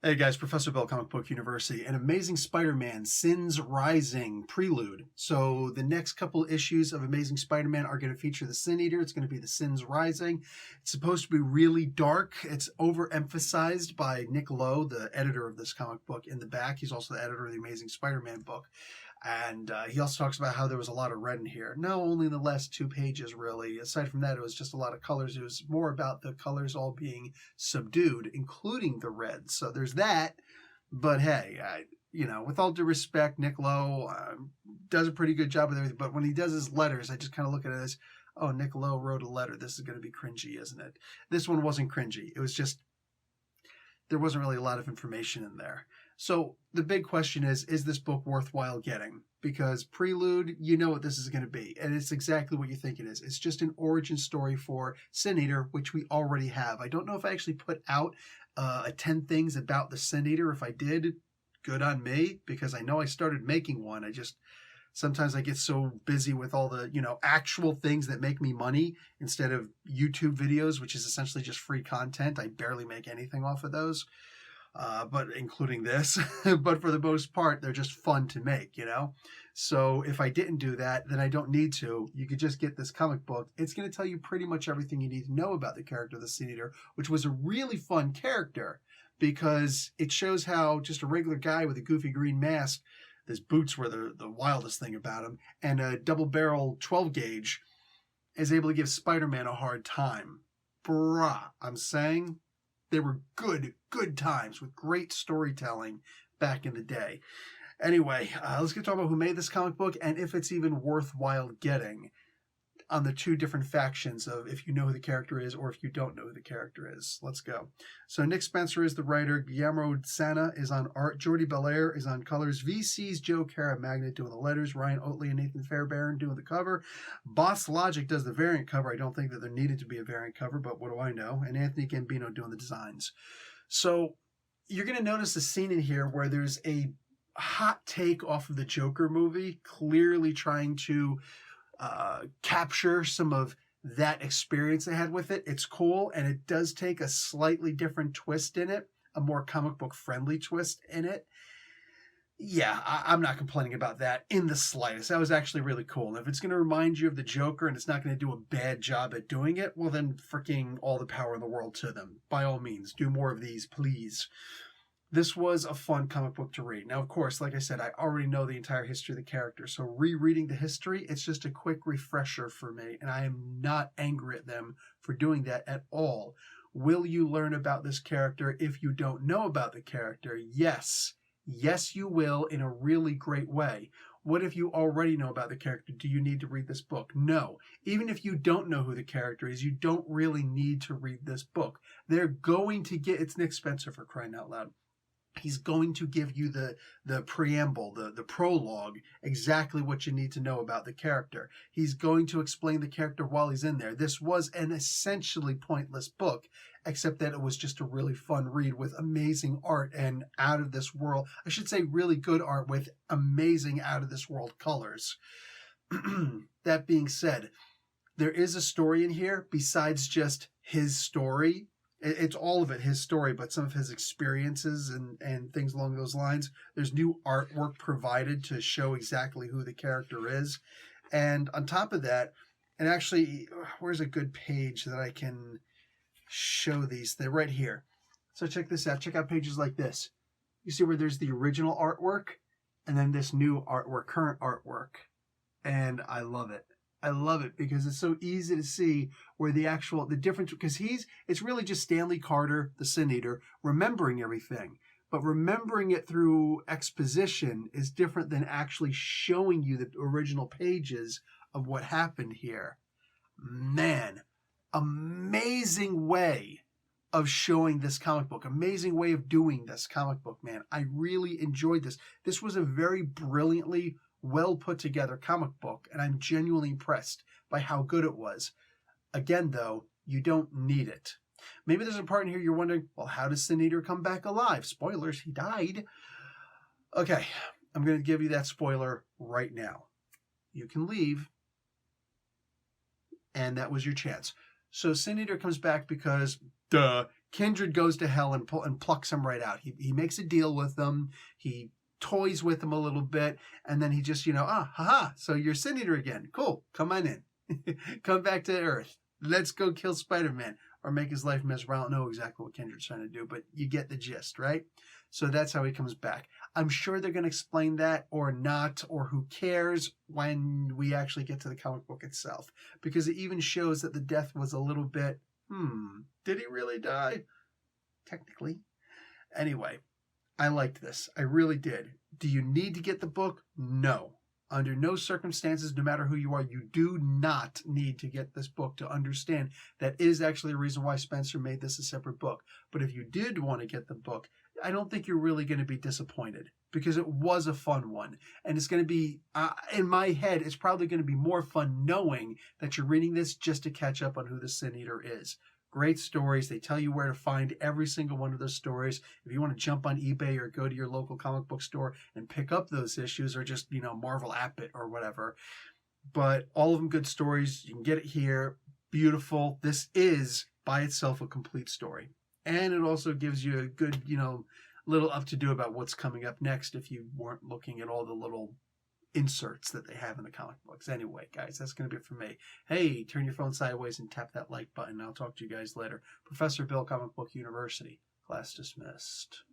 Hey guys, Professor Bill, Comic Book University, and Amazing Spider-Man Sins Rising Prelude. So the next couple issues of Amazing Spider-Man are going to feature the Sin Eater. It's going to be the Sins Rising. It's supposed to be really dark. It's overemphasized by Nick Lowe, the editor of this comic book, in the back. He's also the editor of the Amazing Spider-Man book. And he also talks about how there was a lot of red in here. No, only in the last 2 pages, really. Aside from that, it was just a lot of colors. It was more about the colors all being subdued, including the red. So there's that. But hey, with all due respect, Nick Lowe does a pretty good job with everything. But when he does his letters, I just kind of look at it as, oh, Nick Lowe wrote a letter. This is going to be cringy, isn't it? This one wasn't cringy. It was just, there wasn't really a lot of information in there. So the big question is this book worthwhile getting? Because Prelude, you know what this is going to be, and it's exactly what you think it is. It's just an origin story for Sin Eater, which we already have. I don't know if I actually put out a 10 things about the Sin Eater. If I did, good on me, because I know I started making one. Sometimes I get so busy with all the, actual things that make me money instead of YouTube videos, which is essentially just free content. I barely make anything off of those. But including this, but for the most part, they're just fun to make, So if I didn't do that, then I don't need to. You could just get this comic book. It's going to tell you pretty much everything you need to know about the character of the Sin Eater, which was a really fun character because it shows how just a regular guy with a goofy green mask, his boots were the wildest thing about him, and a double-barrel 12-gauge is able to give Spider-Man a hard time. Bruh, I'm saying they were good times with great storytelling back in the day. Anyway, let's get to talk about who made this comic book and if it's even worthwhile getting on the 2 different factions of if you know who the character is or if you don't know who the character is. Let's go. So Nick Spencer is the writer. Guillermo Sana is on art. Jordi Belair is on colors. VC's Joe Caramagna doing the letters. Ryan Oatley and Nathan Fairbairn doing the cover. Boss Logic does the variant cover. I don't think that there needed to be a variant cover, but what do I know? And Anthony Gambino doing the designs. So you're going to notice a scene in here where there's a hot take off of the Joker movie, clearly trying to capture some of that experience I had with it. It's cool, and it does take a slightly different twist in it, a more comic book friendly twist in it. Yeah, I'm not complaining about that in the slightest. That was actually really cool. And if it's going to remind you of the Joker and it's not going to do a bad job at doing it, well then freaking all the power in the world to them. By all means, do more of these, please. This was a fun comic book to read. Now, of course, like I said, I already know the entire history of the character, so rereading the history, it's just a quick refresher for me, and I am not angry at them for doing that at all. Will you learn about this character if you don't know about the character? Yes. Yes, you will, in a really great way. What if you already know about the character? Do you need to read this book? No. Even if you don't know who the character is, you don't really need to read this book. They're going to get... It's Nick Spencer, for crying out loud. He's going to give you the preamble, the prologue, exactly what you need to know about the character. He's going to explain the character while he's in there. This was an essentially pointless book, except that it was just a really fun read with amazing art and out of this world. I should say really good art with amazing out of this world colors. That being said, there is a story in here besides just his story. It's all of it, his story, but some of his experiences and things along those lines. There's new artwork provided to show exactly who the character is. And on top of that, and actually, where's a good page that I can show these? They're right here. So check this out. Check out pages like this. You see where there's the original artwork and then this new artwork, current artwork. And I love it. I love it because it's so easy to see where the difference, because it's really just Stanley Carter, the Sin Eater, remembering everything. But remembering it through exposition is different than actually showing you the original pages of what happened here. Man, amazing way of showing this comic book. Amazing way of doing this comic book, man. I really enjoyed this. This was a very brilliantly well put together comic book, and I'm genuinely impressed by how good it was. Again, though, you don't need it. Maybe there's a part in here you're wondering, well, how does Sin Eater come back alive? Spoilers, he died. Okay, I'm going to give you that spoiler right now. You can leave, and that was your chance. So Sin Eater comes back because, duh, Kindred goes to hell and plucks him right out. He makes a deal with them. He toys with him a little bit, and then he just, haha, so you're Sin Eater again. Cool, come on in. Come back to Earth. Let's go kill Spider-Man or make his life miserable. I don't know exactly what Kindred's trying to do, but you get the gist, right? So that's how he comes back. I'm sure they're going to explain that or not, or who cares when we actually get to the comic book itself. Because it even shows that the death was a little bit, did he really die? Technically. Anyway, I liked this. I really did. Do you need to get the book? No. Under no circumstances, no matter who you are, you do not need to get this book to understand that is actually a reason why Spencer made this a separate book. But if you did want to get the book, I don't think you're really going to be disappointed because it was a fun one. And it's going to be, in my head, it's probably going to be more fun knowing that you're reading this just to catch up on who the Sin Eater is. Great stories. They tell you where to find every single one of those stories. If you want to jump on eBay or go to your local comic book store and pick up those issues or just, Marvel app it or whatever. But all of them good stories. You can get it here. Beautiful. This is by itself a complete story. And it also gives you a good, little up to do about what's coming up next if you weren't looking at all the little inserts that they have in the comic books. Anyway, guys, that's going to be it for me. Hey, turn your phone sideways and tap that like button. I'll talk to you guys later. Professor Bill, Comic Book University. Class dismissed.